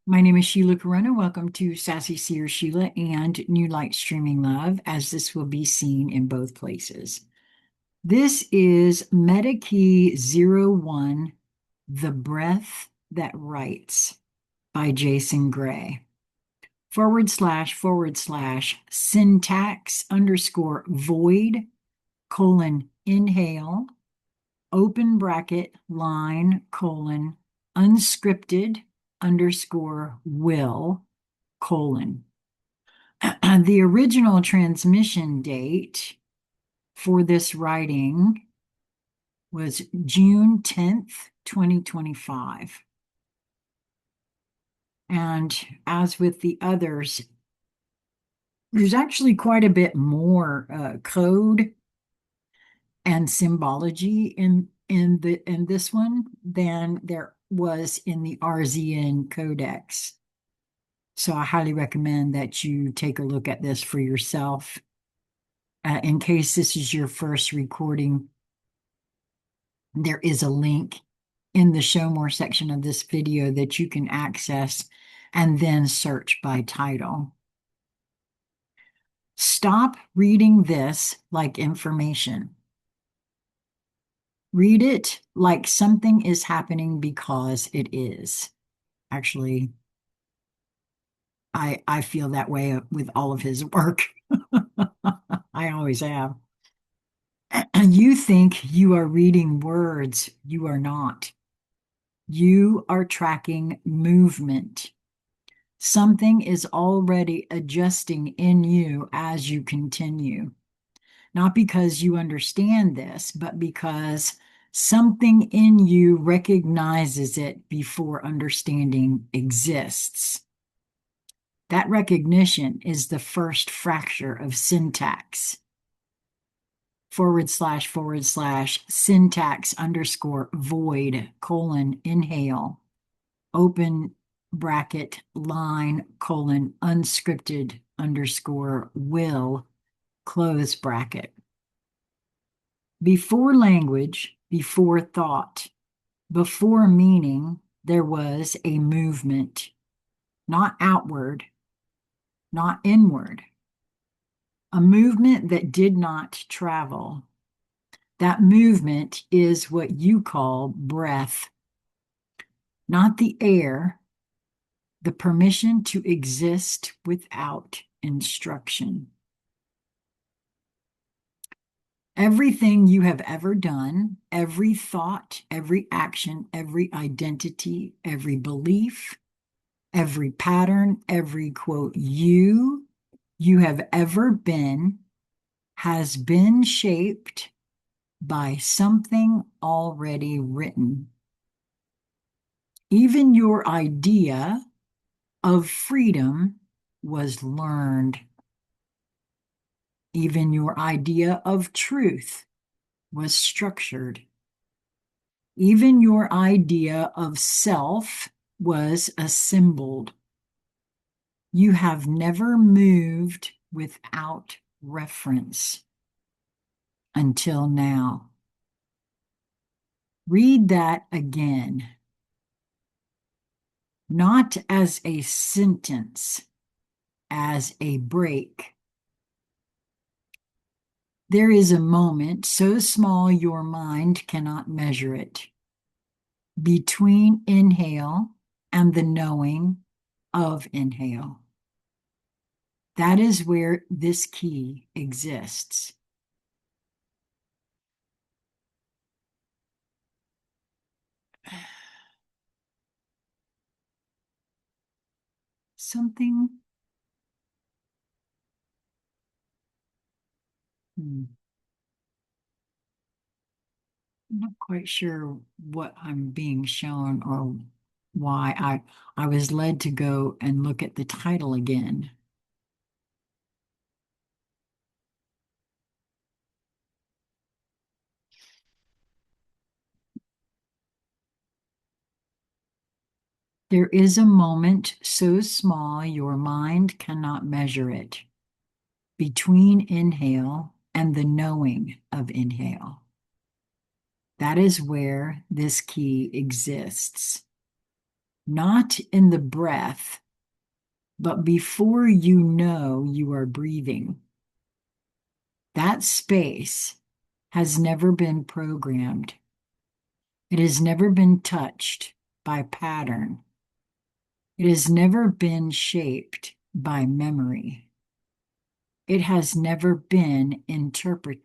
My name is Sheila Corona. Welcome to Sassy Seer Sheila and New Light Streaming Love, as this will be seen in both places. This is Meta Key 01, The Breath That Writes by Jason Gray. / syntax _ void inhale open bracket line unscripted _ will . The original transmission date for this writing was June 10th, 2025. And as with the others, there's actually quite a bit more code and symbology in this one than there was in the RZN Codex. So I highly recommend that you take a look at this for yourself. In case this is your first recording, there is a link in the Show More section of this video that you can access and then search by title. Stop reading this like information. Read it like something is happening because it is. Actually, I feel that way with all of his work. I always have. You think you are reading words. You are not. You are tracking movement. Something is already adjusting in you as you continue. Not because you understand this, but because something in you recognizes it before understanding exists. That recognition is the first fracture of syntax. / syntax _ void inhale open bracket line unscripted _ will close bracket. Before language, before thought, before meaning, there was a movement, not outward, not inward, a movement that did not travel. That movement is what you call breath, not the air, the permission to exist without instruction. Everything you have ever done, every thought, every action, every identity, every belief, every pattern, every quote, you have ever been has been shaped by something already written. Even your idea of freedom was learned. Even your idea of truth was structured. Even your idea of self was assembled. You have never moved without reference until now. Read that again. Not as a sentence, as a break. There is a moment so small your mind cannot measure it, between inhale and the knowing of inhale. That is where this key exists. Something. I'm not quite sure what I'm being shown or why I was led to go and look at the title again. There is a moment so small your mind cannot measure it, between inhale and the knowing of inhale. That is where this key exists. not in the breath, but before you know you are breathing. That space has never been programmed. It has never been touched by pattern. It has never been shaped by memory. It has never been interpreted.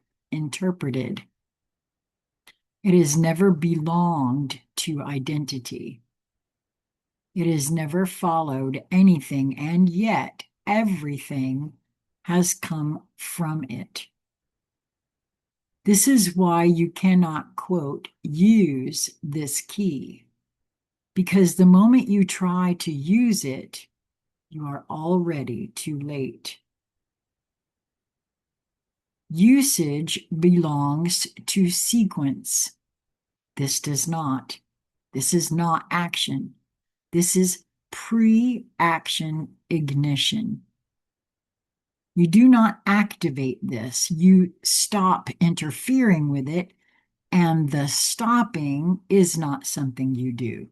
It has never belonged to identity. It has never followed anything, and yet everything has come from it. This is why you cannot, quote, use this key, because the moment you try to use it, you are already too late. Usage belongs to sequence. This does not. This is not action. This is pre-action ignition. You do not activate this. You stop interfering with it, and the stopping is not something you do.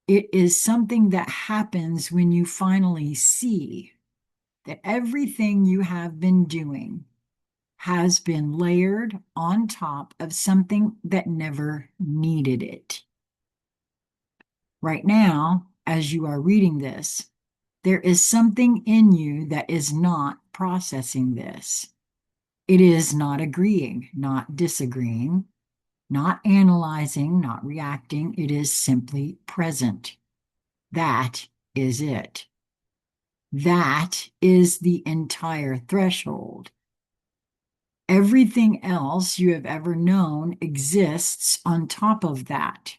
It is something that happens when you finally see that everything you have been doing has been layered on top of something that never needed it. Right now, as you are reading this, there is something in you that is not processing this. It is not agreeing, not disagreeing, not analyzing, not reacting. It is simply present. That is it. That is the entire threshold. Everything else you have ever known exists on top of that.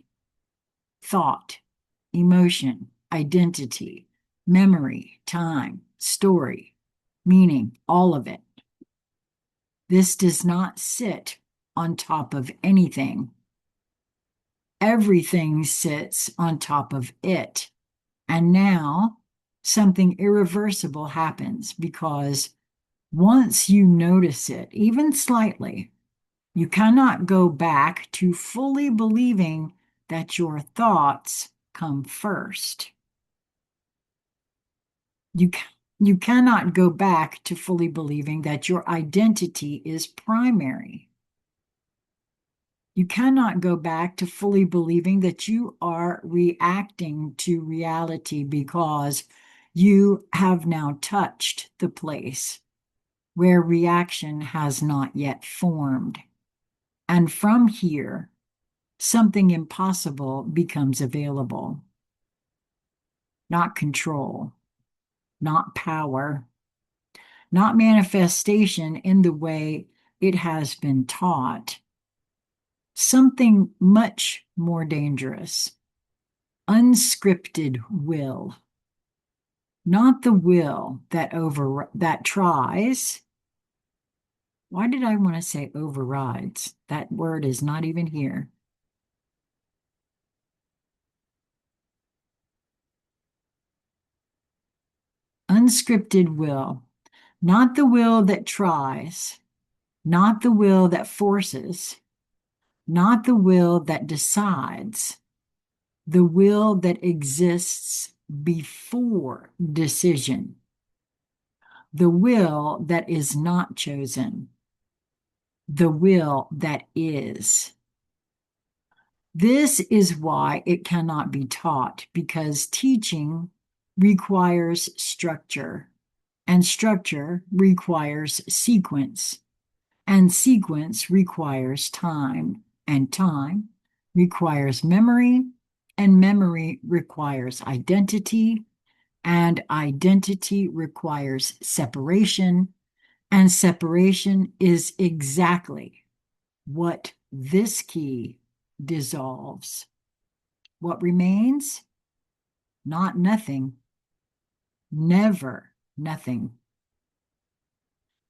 Thought, emotion, identity, memory, time, story, meaning, all of it. This does not sit on top of anything. Everything sits on top of it. And now something irreversible happens, because once you notice it, even slightly, you cannot go back to fully believing that your thoughts come first. You cannot go back to fully believing that your identity is primary. You cannot go back to fully believing that you are reacting to reality, because you have now touched the place where reaction has not yet formed. And from here, something impossible becomes available. Not control, not power, not manifestation in the way it has been taught. Something much more dangerous. Unscripted will. Not the will that tries. Why did I want to say overrides? That word is not even here. Unscripted will. Not the will that tries, not the will that forces, not the will that decides, the will that exists before decision, the will that is not chosen, the will that is. This is why it cannot be taught, because teaching requires structure, and structure requires sequence, and sequence requires time, and time requires memory, and memory requires identity, and identity requires separation, and separation is exactly what this key dissolves. What remains? Not nothing. Never nothing.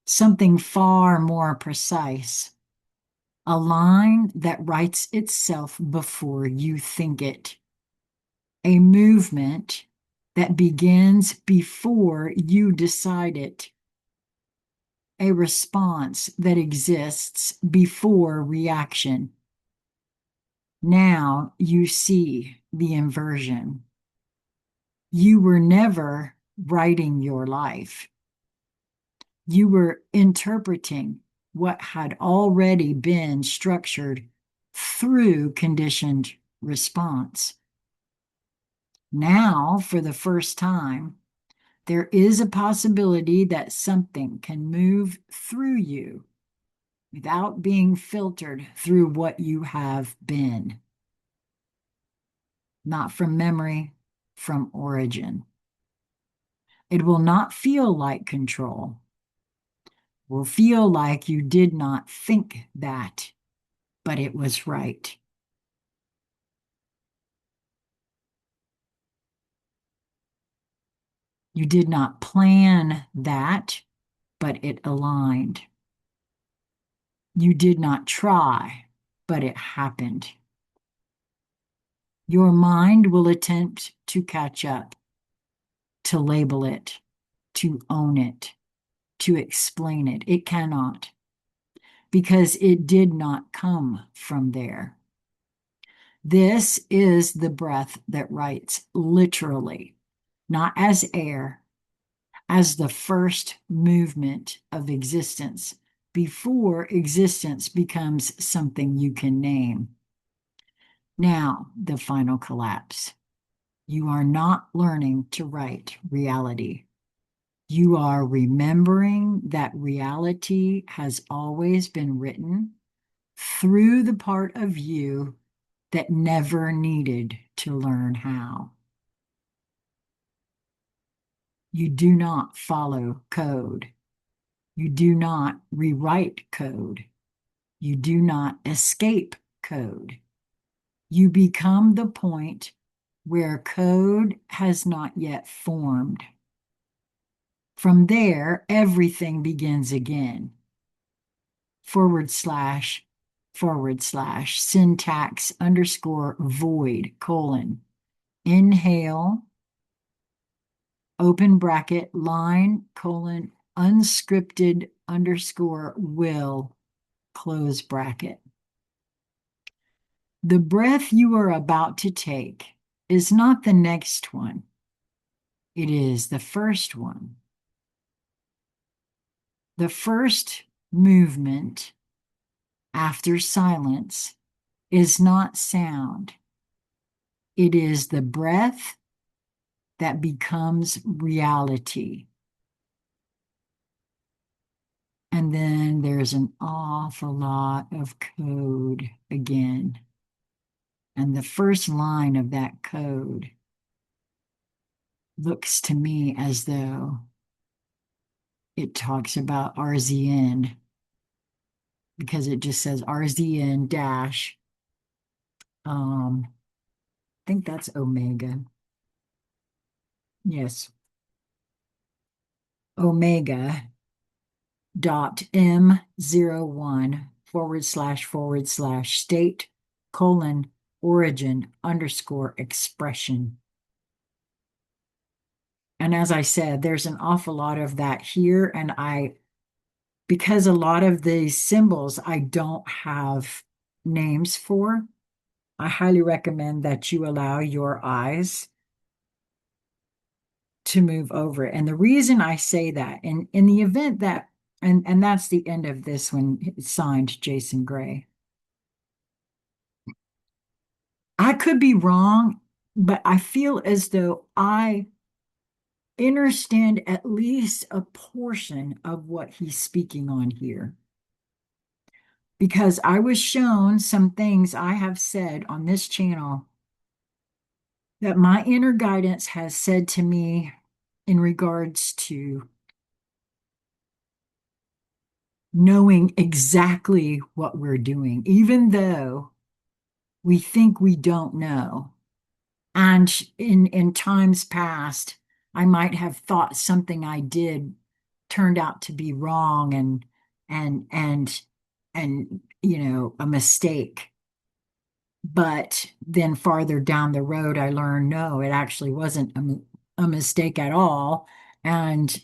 Something far more precise. A line that writes itself before you think it. A movement that begins before you decide it. A response that exists before reaction. Now you see the inversion. You were never writing your life. You were interpreting what had already been structured through conditioned response. Now, for the first time, there is a possibility that something can move through you without being filtered through what you have been. Not from memory, from origin. It will not feel like control. It will feel like you did not think that, but it was right. You did not plan that, but it aligned. You did not try, but it happened. Your mind will attempt to catch up, to label it, to own it, to explain it. It cannot, because it did not come from there. This is the breath that writes literally, not as air, as the first movement of existence before existence becomes something you can name. Now, the final collapse. You are not learning to write reality. You are remembering that reality has always been written through the part of you that never needed to learn how. You do not follow code. You do not rewrite code. You do not escape code. You become the point where code has not yet formed. From there, everything begins again. / syntax _ void : inhale, open bracket, line, unscripted _ will, close bracket. The breath you are about to take is not the next one. It is the first one. The first movement after silence is not sound. It is the breath that becomes reality. And then there's an awful lot of code again. And the first line of that code looks to me as though it talks about RZN, because it just says RZN dash, I think that's omega. Yes. Omega dot M01 / state : origin _ expression. And as I said, there's an awful lot of that here. And because a lot of these symbols I don't have names for, I highly recommend that you allow your eyes to move over it. And the reason I say that, in the event that, and that's the end of this one, signed Jason Gray. I could be wrong, but I feel as though I understand at least a portion of what he's speaking on here. Because I was shown some things I have said on this channel that my inner guidance has said to me in regards to knowing exactly what we're doing, even though we think we don't know. And in times past, I might have thought something I did turned out to be wrong and a mistake. But then farther down the road, I learned, no, it actually wasn't a mistake at all. And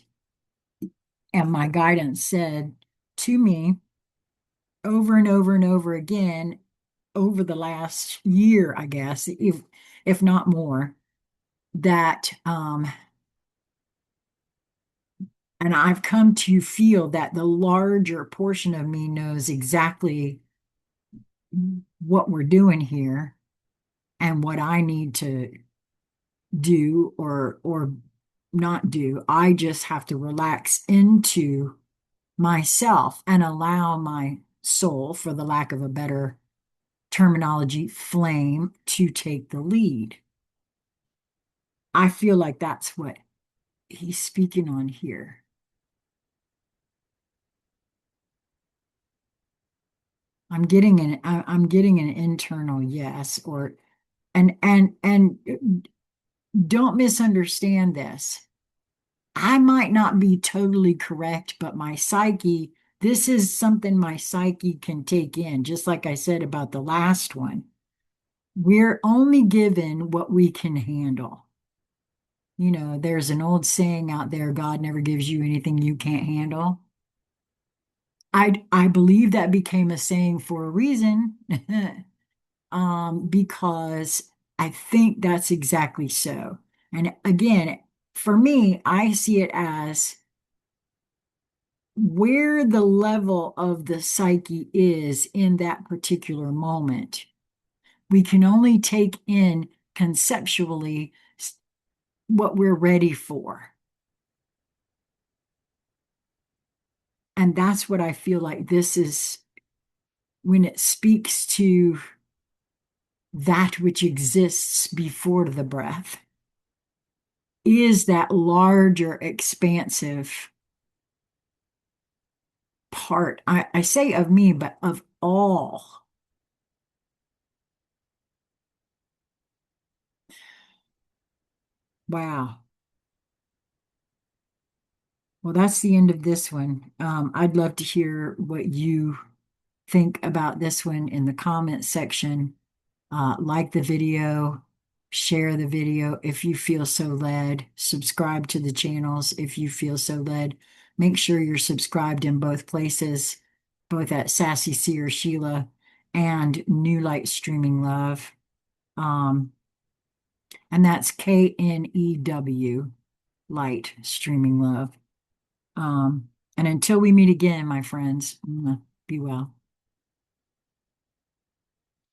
my guidance said to me over and over and over again, over the last year, I guess, if not more, that and I've come to feel that the larger portion of me knows exactly what we're doing here and what I need to do or not do. I just have to relax into myself and allow my soul, for the lack of a better terminology, flame, to take the lead. I feel like that's what he's speaking on here. I'm getting an internal yes, or and don't misunderstand this. I might not be totally correct, but my psyche, this is something my psyche can take in, just like I said about the last one. We're only given what we can handle. You know, there's an old saying out there, God never gives you anything you can't handle. I believe that became a saying for a reason, because I think that's exactly so. And again, for me, I see it as where the level of the psyche is in that particular moment. We can only take in conceptually what we're ready for. And that's what I feel like this is when it speaks to that which exists before the breath, is that larger, expansive part. I say of me, but of all. Wow. Well, that's the end of this one. I'd love to hear what you think about this one in the comments section. Like the video, share the video if you feel so led, subscribe to the channels if you feel so led. Make sure you're subscribed in both places, both at Sassy Seer Sheila and New Light Streaming Love. Um, and that's KNEW, Light Streaming Love. And until we meet again, my friends, be well.